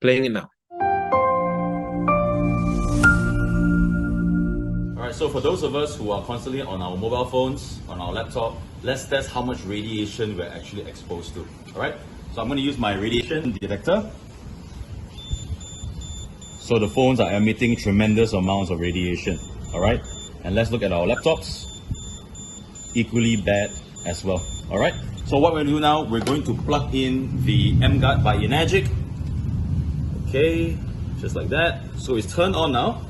Playing it now. All right, so for those of us who are constantly on our mobile phones, on our laptop, let's test how much radiation we're actually exposed to. All right, so I'm going to use my radiation detector. So the phones are emitting tremendous amounts of radiation. All right, and let's look at our laptops. Equally bad as well. All right, so what we're going to do now, we're going to plug in the emGuarde by emGuarde. Okay, just like that. So it's turned on now,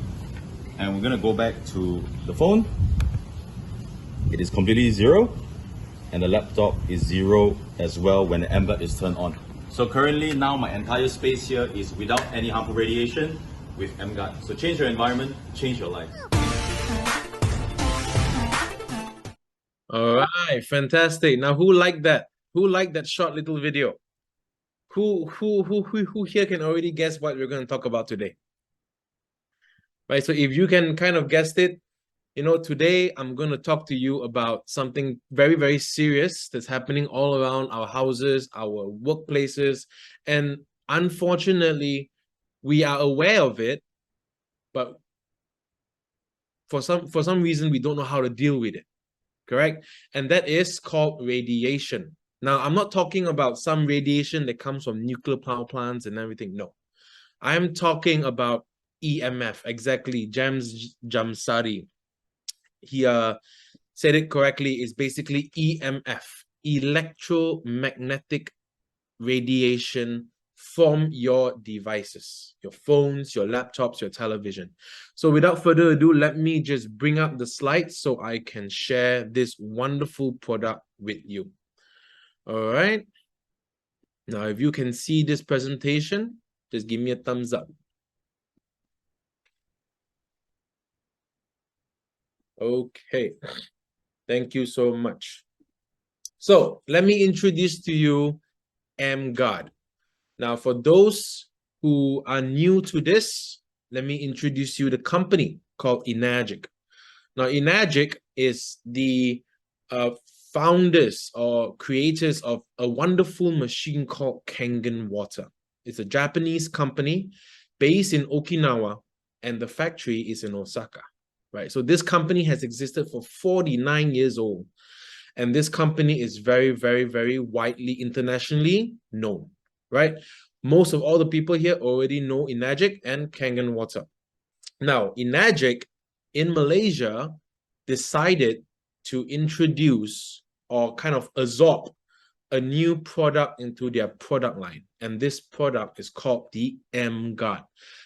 and we're going to go back to the phone. It is completely zero, and the laptop is zero as well when the emGuarde is turned on. So currently now my entire space here is without any harmful radiation with emGuarde. So change your environment, change your life. All right, fantastic. Now, who liked that? Who liked that short little video? Who here can already guess what we're going to talk about today? Right, so if you can kind of guess it, you know, today I'm going to talk to you about something very, very serious that's happening all around our houses, our workplaces, and unfortunately, we are aware of it, but for some reason we don't know how to deal with it. Correct? And that is called radiation. Now, I'm not talking about some radiation that comes from nuclear power plants and everything. No, I'm talking about EMF. Exactly. James Jamsari, he said it correctly. It's basically EMF, electromagnetic radiation from your devices, your phones, your laptops, your television. So without further ado, let me just bring up the slides so I can share this wonderful product with you. All right. Now, if you can see this presentation, just give me a thumbs up. Okay. Thank you so much. So let me introduce to you emGuarde. Now, for those who are new to this, let me introduce you the company called emGuarde. Now, emGuarde is the founders or creators of a wonderful machine called Kangen water. It's a Japanese company based in Okinawa, and the factory is in Osaka, right? So this company has existed for 49 years old, and this company is very, very, very widely internationally known, right? Most of all the people here already know emGuarde and Kangen water. Now, emGuarde in Malaysia decided to introduce or kind of absorb a new product into their product line. And this product is called the emGuarde.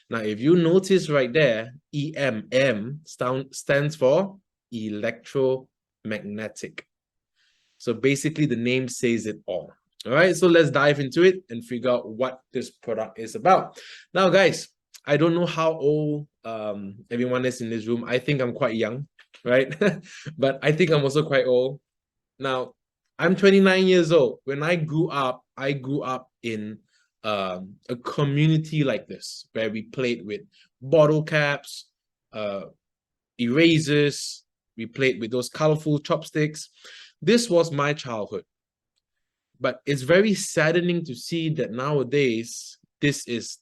Now, if you notice right there, M stands for electromagnetic. So basically the name says it all. All right, so let's dive into it and figure out what this product is about. Now, guys, I don't know how old everyone is in this room. I think I'm quite young, right? But I think I'm also quite old. Now, I'm 29 years old. When I grew up in a community like this, where we played with bottle caps, erasers, we played with those colorful chopsticks. This was my childhood. But it's very saddening to see that nowadays, this is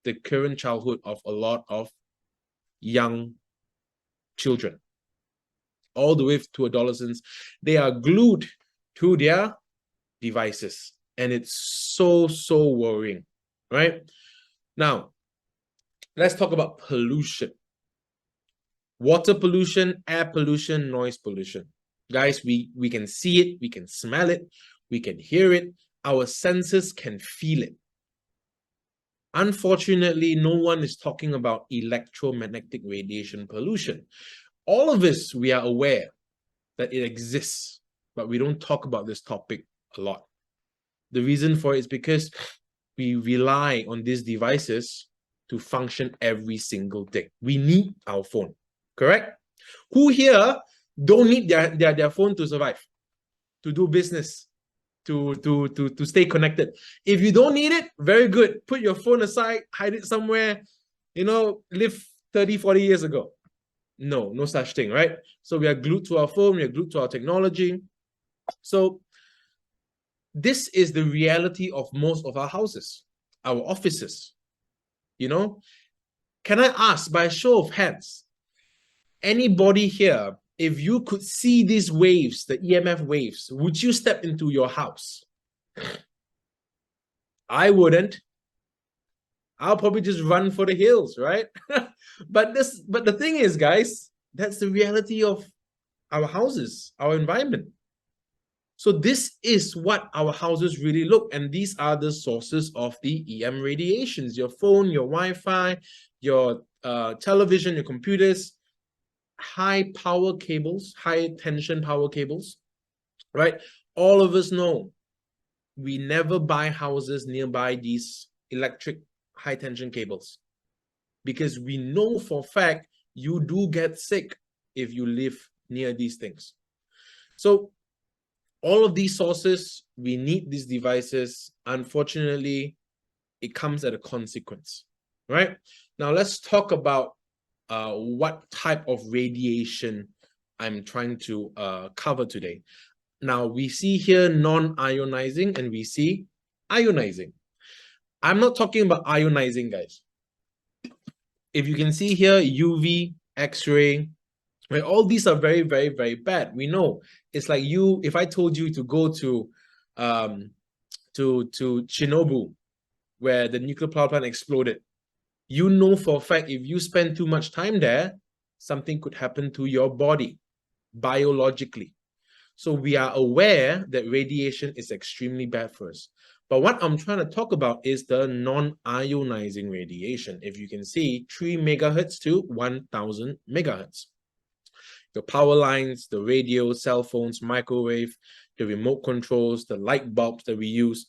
the current childhood of a lot of young children. All the way to adolescents, they are glued to their devices. And it's so, so worrying, right? Now, let's talk about pollution. Water pollution, air pollution, noise pollution. Guys, we can see it, we can smell it, we can hear it, our senses can feel it. Unfortunately, no one is talking about electromagnetic radiation pollution. All of us, we are aware that it exists, but we don't talk about this topic a lot. The reason for it is because we rely on these devices to function every single day. We need our phone, correct? Who here don't need their phone to survive, to do business, to stay connected? If you don't need it, very good. Put your phone aside, hide it somewhere, you know, live 30, 40 years ago. No such thing, right? So we are glued to our phone, we are glued to our technology. So this is the reality of most of our houses. our offices. You know, can I ask by a show of hands, anybody here, if you could see these waves, the EMF waves, would you step into your house? I wouldn't. I'll probably just run for the hills, right? But the thing is, guys, that's the reality of our houses, our environment. So this is what our houses really look, and these are the sources of the EM radiations: your phone, your Wi-Fi, your television, your computers, high power cables, high tension power cables, right? All of us know we never buy houses nearby these electric high tension cables, because we know for a fact you do get sick if you live near these things. So all of these sources, we need these devices. Unfortunately, it comes at a consequence, right? Now let's talk about what type of radiation I'm trying to cover today. Now we see here non-ionizing and we see ionizing. I'm not talking about ionizing, guys. If you can see here, UV, X-ray, right? All these are very, very, very bad. We know. It's like if I told you to go to Chernobyl, where the nuclear power plant exploded, you know for a fact if you spend too much time there, something could happen to your body biologically. So we are aware that radiation is extremely bad for us. But what I'm trying to talk about is the non-ionizing radiation. If you can see, 3 megahertz to 1000 megahertz. The power lines, the radio, cell phones, microwave, the remote controls, the light bulbs that we use,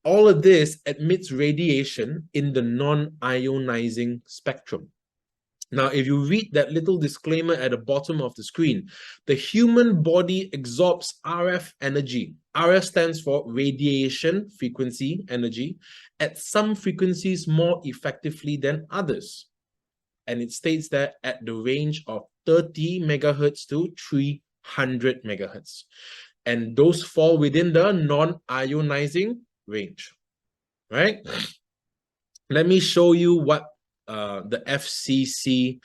all of this emits radiation in the non-ionizing spectrum. Now, if you read that little disclaimer at the bottom of the screen, the human body absorbs RF energy. RF stands for radiation frequency energy at some frequencies more effectively than others. And it states that at the range of 30 megahertz to 300 megahertz. And those fall within the non-ionizing range, right? Let me show you what the FCC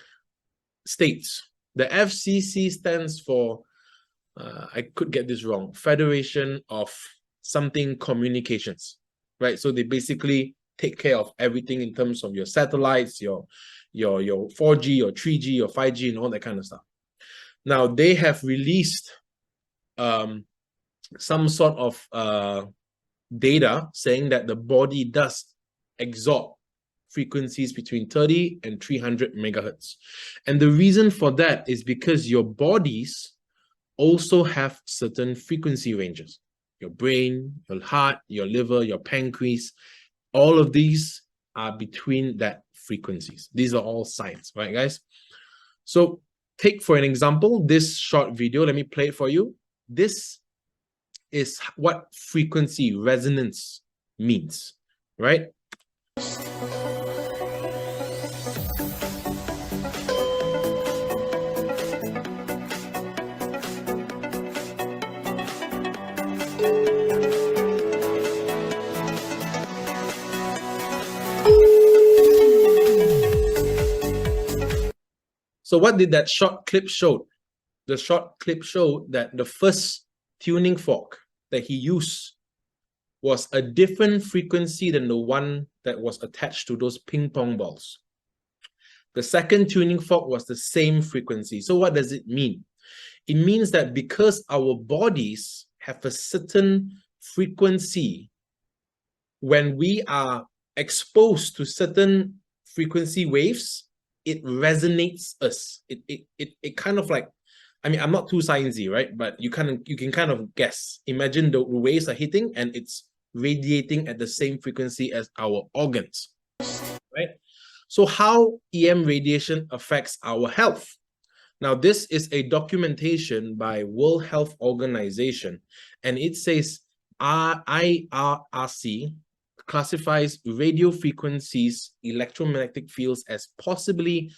states. The FCC stands for, I could get this wrong, Federation of something communications, right? So they basically take care of everything in terms of your satellites, your 4G, your 3G, your 5G, and all that kind of stuff. Now they have released some sort of data saying that the body does absorb frequencies between 30 and 300 megahertz. And the reason for that is because your bodies also have certain frequency ranges. Your brain, your heart, your liver, your pancreas, all of these are between that frequencies. These are all science, right, guys? So take for an example, this short video, let me play it for you. This is what frequency resonance means, right? So what did that short clip show? The short clip showed that the first tuning fork that he used was a different frequency than the one that was attached to those ping pong balls. The second tuning fork was the same frequency. So what does it mean? It means that because our bodies have a certain frequency, when we are exposed to certain frequency waves, it resonates us. It kind of like, I mean, I'm not too sciencey, right? But you can kind of guess. Imagine the waves are hitting and it's radiating at the same frequency as our organs, right? So how EM radiation affects our health? Now, this is a documentation by World Health Organization, and it says IRRC classifies radio frequencies, electromagnetic fields as possibly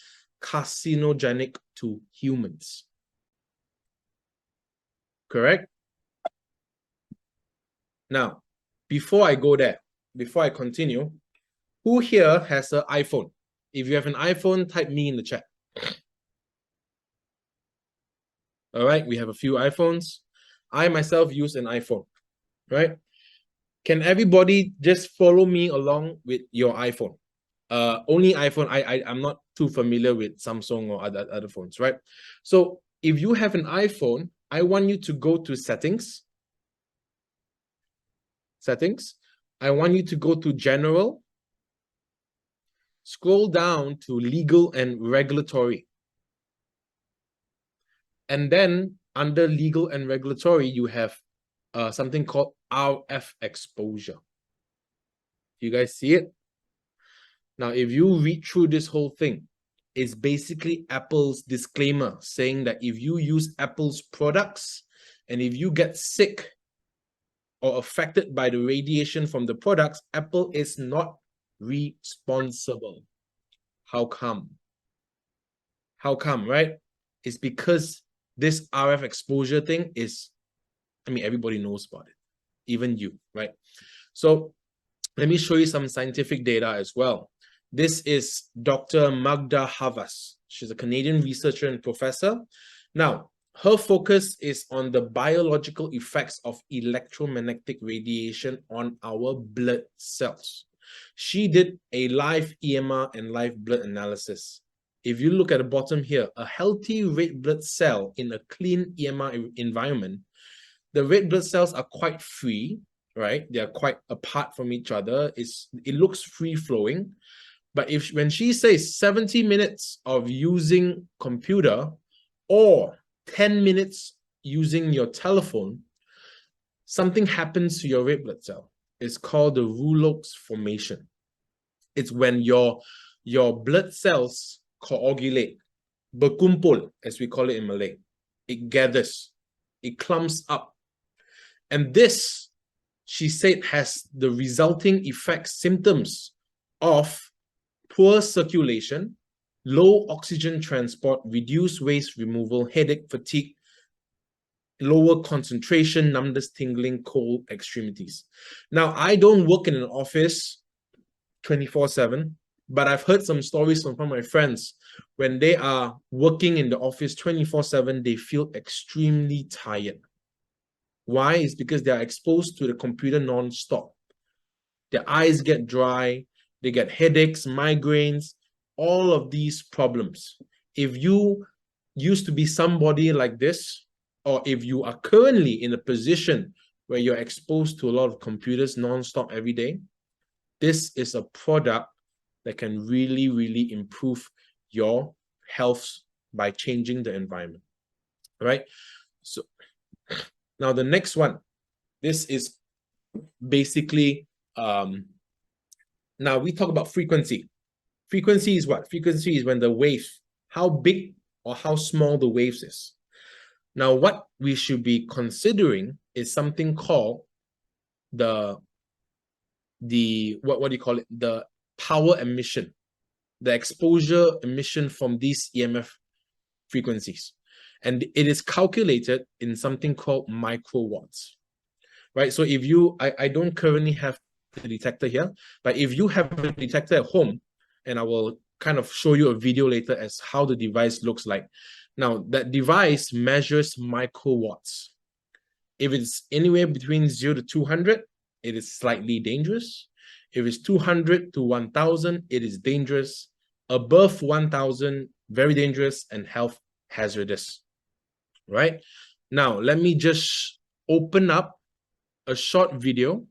carcinogenic to humans. Correct? Now, before I go there, before I continue, who here has an iPhone? If you have an iPhone, type me in the chat. All right, we have a few iPhones. I myself use an iPhone, right? Can everybody just follow me along with your iPhone? Only iPhone. I'm not too familiar with Samsung or other phones, right? So if you have an iPhone, I want you to go to settings. Settings. I want you to go to general. Scroll down to legal and regulatory. And then under legal and regulatory, you have something called RF exposure. You guys see it? Now, if you read through this whole thing, it's basically Apple's disclaimer saying that if you use Apple's products and if you get sick or affected by the radiation from the products, Apple is not responsible. How come? How come, right? It's because this RF exposure thing is, I mean, everybody knows about it, even you, right? So let me show you some scientific data as well. This is Dr. Magda Havas. She's a Canadian researcher and professor. Now, her focus is on the biological effects of electromagnetic radiation on our blood cells. She did a live EMR and live blood analysis. If you look at the bottom here, a healthy red blood cell in a clean EMR environment, the red blood cells are quite free, right? They are quite apart from each other. It looks free flowing. But when she says 70 minutes of using computer or 10 minutes using your telephone, something happens to your red blood cell. It's called the Rouleau's formation. It's when your blood cells coagulate, berkumpul, as we call it in Malay. It gathers, it clumps up. And this, she said, has the resulting effects, symptoms of poor circulation, low oxygen transport, reduced waste removal, headache, fatigue, lower concentration, numbness, tingling, cold extremities. Now, I don't work in an office 24/7, but I've heard some stories from my friends. When they are working in the office 24/7, they feel extremely tired. Why? It's because they are exposed to the computer non-stop. Their eyes get dry, they get headaches, migraines, all of these problems. If you used to be somebody like this, or if you are currently in a position where you're exposed to a lot of computers non-stop every day, this is a product that can really, really improve your health by changing the environment, right? So now the next one, this is basically, now we talk about frequency. Frequency is what? Frequency is when the wave, how big or how small the waves is. Now, what we should be considering is something called what do you call it? The power emission, the exposure emission from these EMF frequencies. And it is calculated in something called microwatts, right? So if you, I don't currently have the detector here, but if you have a detector at home, and I will kind of show you a video later as how the device looks like. Now, that device measures microwatts. If it's anywhere between 0 to 200, it is slightly dangerous. If it's 200 to 1000, it is dangerous. Above 1000, very dangerous and health hazardous, right? Now, let me just open up a short video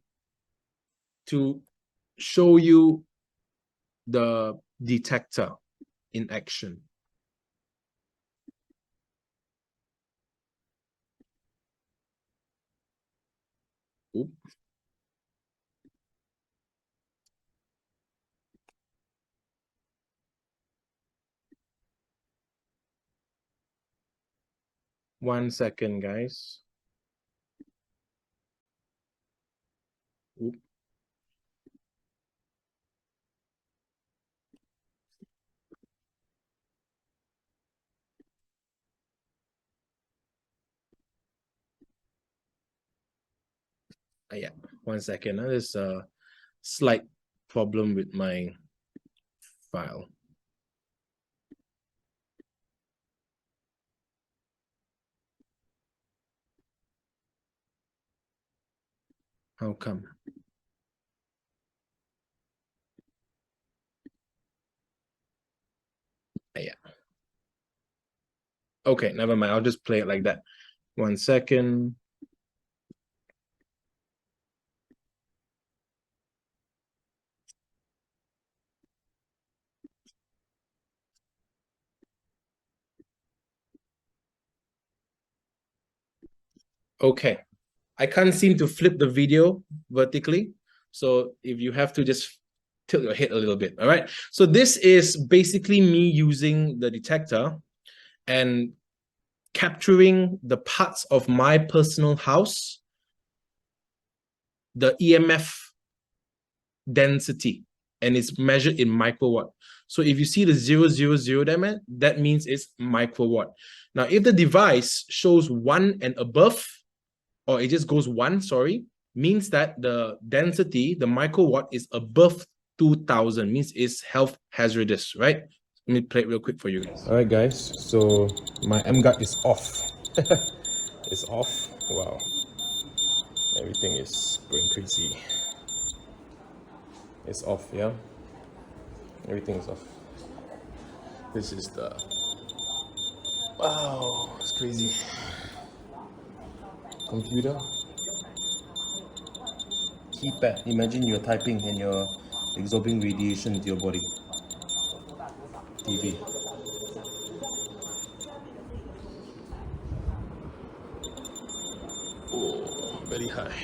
to show you the detector in action. Oop. One second, guys. Oop. Yeah, one second. This slight problem with my file. How come? Yeah. Okay, never mind. I'll just play it like that. 1 second. Okay. I can't seem to flip the video vertically. So if you have to just tilt your head a little bit. All right. So this is basically me using the detector and capturing the parts of my personal house, the EMF density, and it's measured in microwatt. So if you see the 000 there, that means it's microwatt. Now, if the device shows 1 and above, or it just goes 1, sorry, means that the density, the microwatt, is above 2000, means it's health hazardous, right? Let me play it real quick for you guys. All right, guys, so my emGuarde is off. It's off. Wow. Everything is going crazy. It's off, yeah? Everything is off. This is the... Wow, it's crazy. Computer. Keypad. Imagine you're typing and you're absorbing radiation into your body. TV. Oh, very high.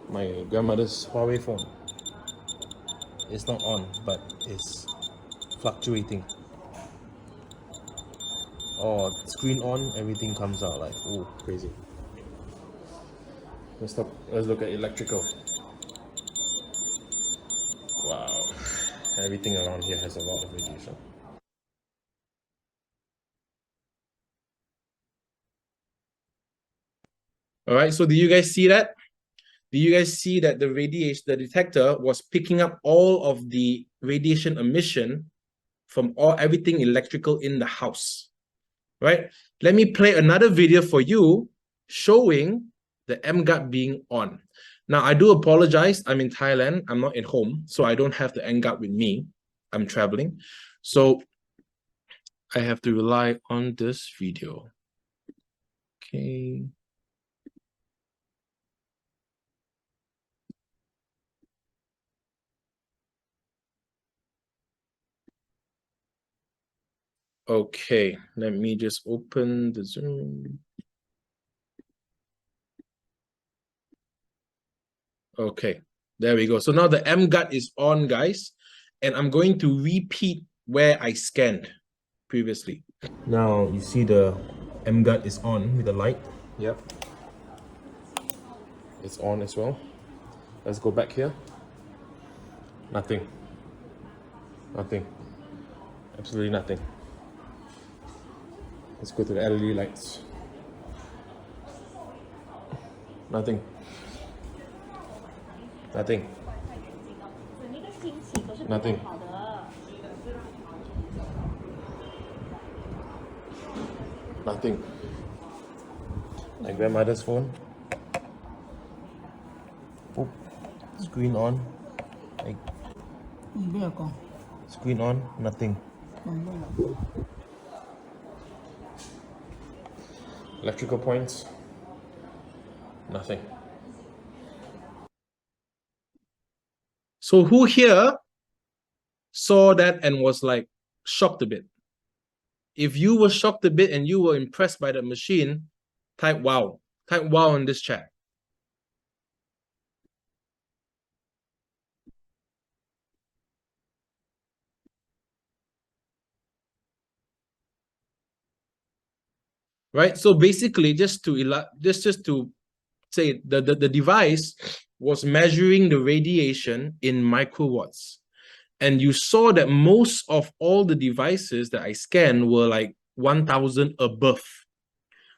My grandmother's Huawei phone. It's not on, but it's fluctuating. Oh, screen on, everything comes out like, oh, crazy. Let's look at electrical. Wow, everything around here has a lot of radiation. All right, so do you guys see that? Do you guys see that the radiation, the detector was picking up all of the radiation emission from everything electrical in the house, right? Let me play another video for you showing the emGuarde being on. Now, I do apologize. I'm in Thailand. I'm not at home, so I don't have the emGuarde with me. I'm traveling. So I have to rely on this video. Okay. Okay, let me just open the Zoom. Okay, there we go. So now the emGuarde is on, guys, and I'm going to repeat where I scanned previously. Now you see the emGuarde is on with the light. Yep. It's on as well. Let's go back here. Nothing. Nothing. Absolutely nothing. Let's go to the LED lights. Nothing. Nothing. Nothing. Nothing. My grandmother's phone. Oh, screen on. Like, screen on. Nothing. Electrical points. Nothing. So who here saw that and was like shocked a bit? If you were shocked a bit and you were impressed by the machine, type wow. Type wow in this chat. Right? So basically, just to say the device was measuring the radiation in microwatts. And you saw that most of all the devices that I scanned were like 1000 above.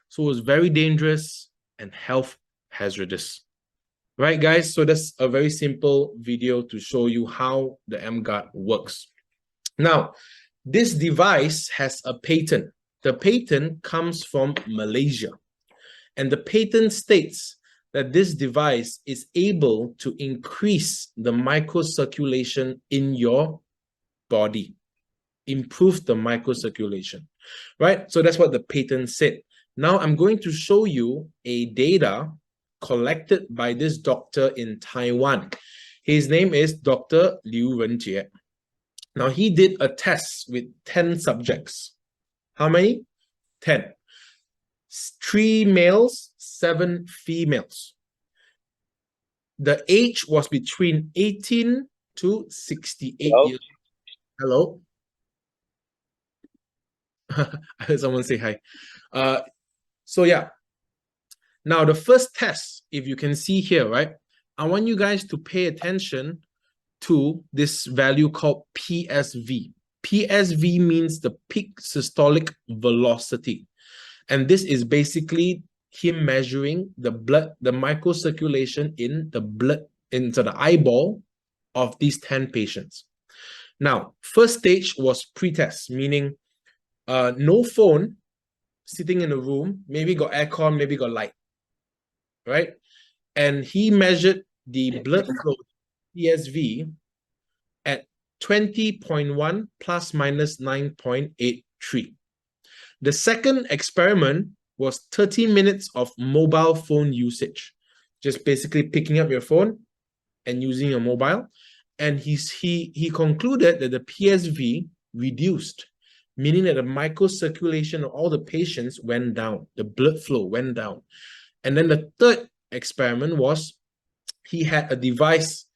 So it was very dangerous and health hazardous. Right, guys? So that's a very simple video to show you how the emGuarde works. Now, this device has a patent. The patent comes from Malaysia. And the patent states that this device is able to increase the microcirculation in your body, improve the microcirculation, right? So that's what the patent said. Now I'm going to show you a data collected by this doctor in Taiwan. His name is Dr. Liu Renjie. Now he did a test with 10 subjects. How many? 10. 3 males, 7 females. The age was between 18 to 68 years. Hello? I heard someone say hi. So yeah. Now the first test, if you can see here, right? I want you guys to pay attention to this value called PSV. PSV means the peak systolic velocity. And this is basically him measuring the microcirculation in the blood, into the eyeball of these 10 patients. Now, first stage was pre-test, meaning no phone, sitting in a room, maybe got aircon, maybe got light, right? And he measured the blood flow, PSV, at 20.1 plus minus 9.83. The second experiment was 30 minutes of mobile phone usage, just basically picking up your phone and using your mobile. And he concluded that the PSV reduced, meaning that the microcirculation of all the patients went down, the blood flow went down. And then the third experiment was he had a device,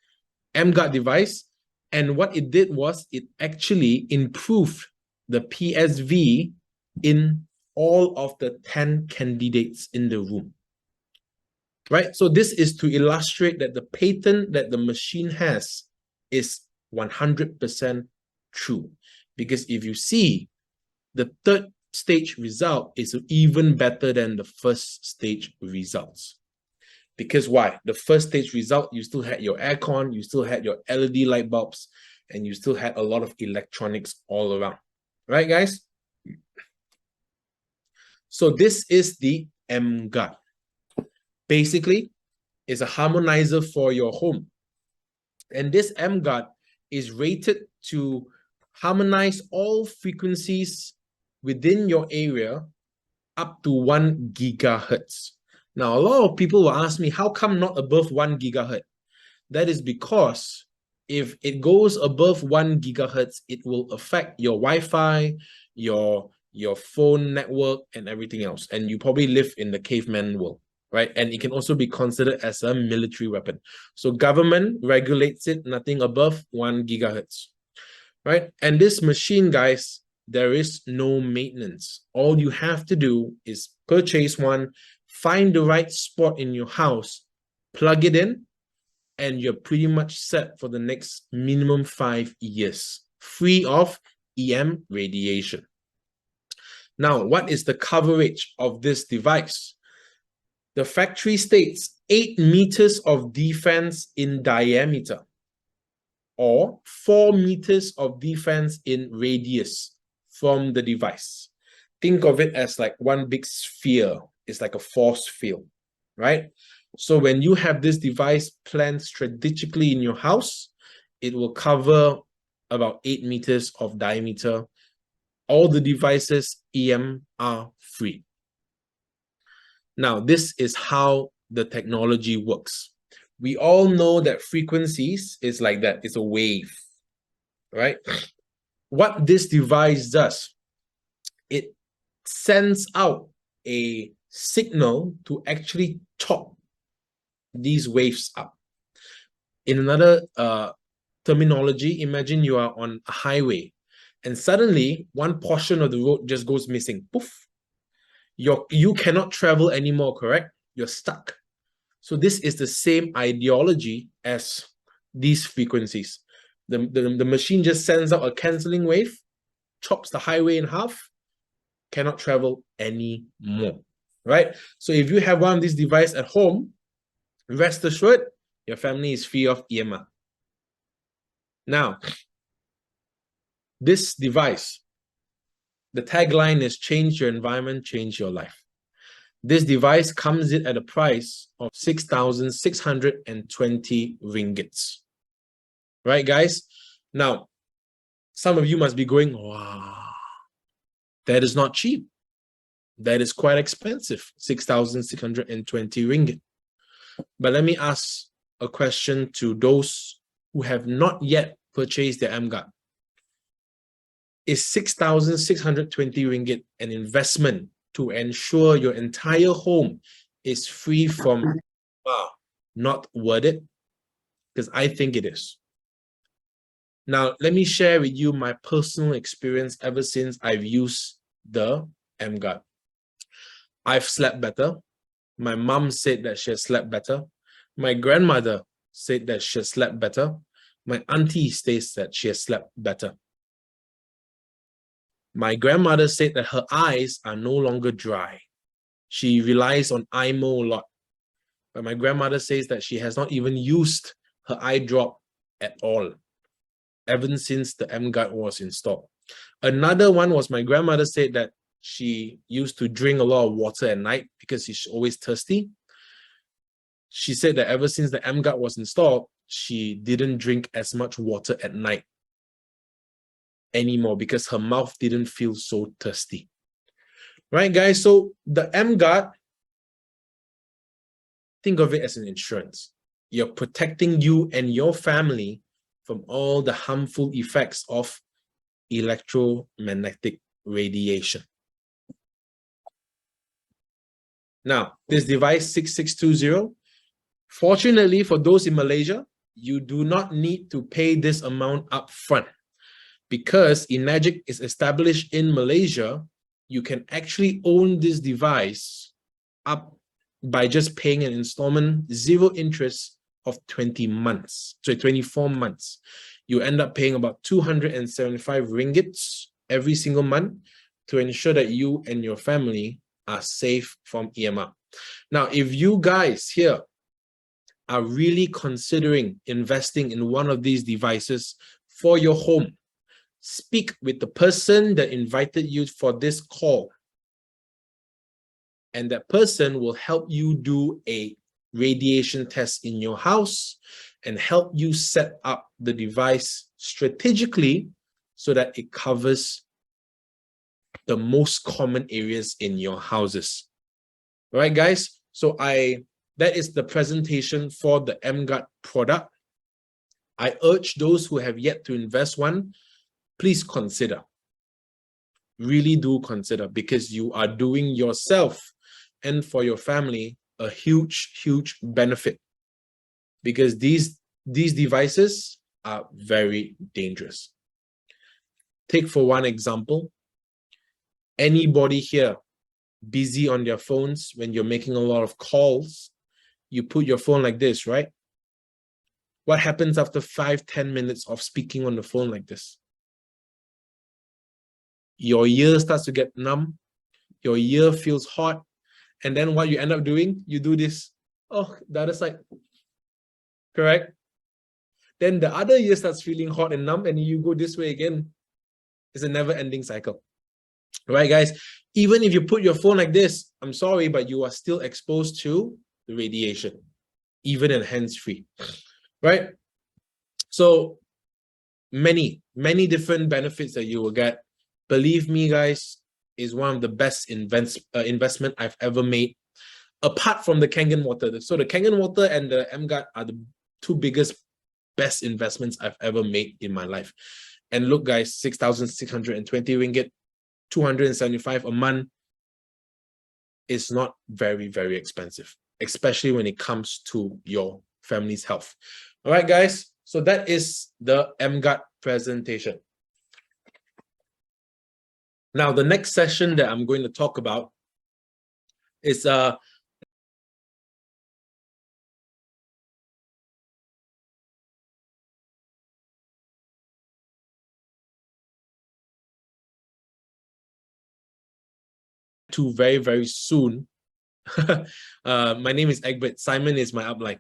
emGuarde device, and what it did was it actually improved the PSV in all of the 10 candidates in the room. Right? So this is to illustrate that the patent that the machine has is 100% true. Because if you see, the third stage result is even better than the first stage results. Because why? The first stage result, you still had your aircon, you still had your LED light bulbs, and you still had a lot of electronics all around. Right, guys? So this is the emGuarde. Basically, it's a harmonizer for your home. And this emGuarde is rated to harmonize all frequencies within your area up to 1 gigahertz. Now, a lot of people will ask me, how come not above 1 gigahertz? That is because if it goes above 1 gigahertz, it will affect your Wi-Fi, your phone network, and everything else. And you probably live in the caveman world, right? And it can also be considered as a military weapon. So government regulates it, nothing above 1 gigahertz, right? And this machine, guys, there is no maintenance. All you have to do is purchase one, find the right spot in your house, plug it in, and you're pretty much set for the next minimum 5 years, free of EM radiation. Now, what is the coverage of this device? The factory states 8 meters of defense in diameter, or 4 meters of defense in radius from the device. Think of it as like one big sphere. It's like a force field, right? So when you have this device planned strategically in your house, it will cover about 8 meters of diameter. All the devices EM are free. Now, this is how the technology works. We all know that frequencies is like that. It's a wave, right? What this device does, it sends out a signal to actually chop these waves up. In another terminology, imagine you are on a highway and suddenly one portion of the road just goes missing. Poof. You cannot travel anymore, correct? You're stuck. So this is the same ideology as these frequencies. The machine just sends out a canceling wave, chops the highway in half, cannot travel anymore, right? So if you have one of these devices at home, Rest assured, your family is free of EMA. Now, this device, the tagline is change your environment, change your life. This device comes in at a price of 6,620 ringgits. Right, guys? Now, some of you must be going, wow, that is not cheap. That is quite expensive, 6,620 ringgit. But let me ask a question to those who have not yet purchased their emGuarde. Is 6,620 ringgit an investment to ensure your entire home is free from not worth it? Because I think it is. Now, let me share with you my personal experience ever since I've used the emGuarde. I've slept better. My mom said that she has slept better. My grandmother said that she has slept better. My auntie states that she has slept better. My grandmother said that her eyes are no longer dry. She relies on IMO a lot. But my grandmother says that she has not even used her eye drop at all, ever since the emGuarde was installed. Another one was my grandmother said that she used to drink a lot of water at night because she's always thirsty. She said that ever since the emGuarde was installed, she didn't drink as much water at night anymore because her mouth didn't feel so thirsty. Right, guys? So the emGuarde, think of it as an insurance. You're protecting you and your family from all the harmful effects of electromagnetic radiation. Now, this device 6620, fortunately for those in Malaysia, you do not need to pay this amount up front. Because emGuarde is established in Malaysia, you can actually own this device up by just paying an installment, zero interest of 24 months. You end up paying about 275 ringgits every single month to ensure that you and your family are safe from EMR. Now, if you guys here are really considering investing in one of these devices for your home, speak with the person that invited you for this call. And that person will help you do a radiation test in your house and help you set up the device strategically so that it covers the most common areas in your houses. All right, guys? So that is the presentation for the emGuarde product. I urge those who have yet to invest one, please consider. Really do consider, because you are doing yourself and for your family a huge, huge benefit, because these devices are very dangerous. Take for one example, anybody here busy on their phones when you're making a lot of calls, you put your phone like this, right? What happens after 5-10 minutes of speaking on the phone like this? Your ear starts to get numb, your ear feels hot, and then what you end up doing, you do this, oh, the other side, correct? Then the other ear starts feeling hot and numb, and you go this way again. It's a never-ending cycle. Right, guys? Even if you put your phone like this, I'm sorry, but you are still exposed to the radiation, even in hands-free, right? So many different benefits that you will get. Believe me, guys, is one of the best investment I've ever made, apart from the Kangen water. So the Kangen water and the emGuarde are the two biggest, best investments I've ever made in my life. And look, guys, 6,620 ringgit, 275 a month is not very, very expensive, especially when it comes to your family's health. All right, guys. So that is the emGuarde presentation. Now, the next session that I'm going to talk about is very, very soon My name is Egbert. Simon is my upline.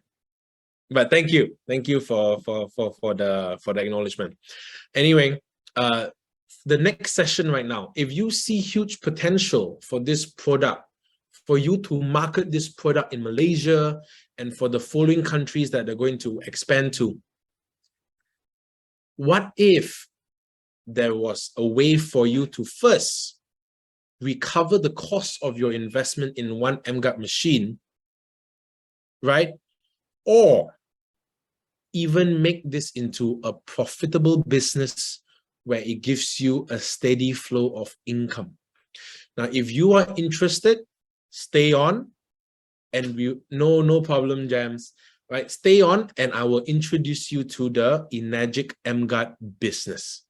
But thank you for the acknowledgement. Anyway, the next session right now, if you see huge potential for this product, for you to market this product in Malaysia and for the following countries that they're going to expand to, what if there was a way for you to first recover the cost of your investment in one emGuarde machine, right? Or even make this into a profitable business where it gives you a steady flow of income. Now, if you are interested, stay on, and no problem, Jams, right? Stay on, and I will introduce you to the Enagic emGuarde business.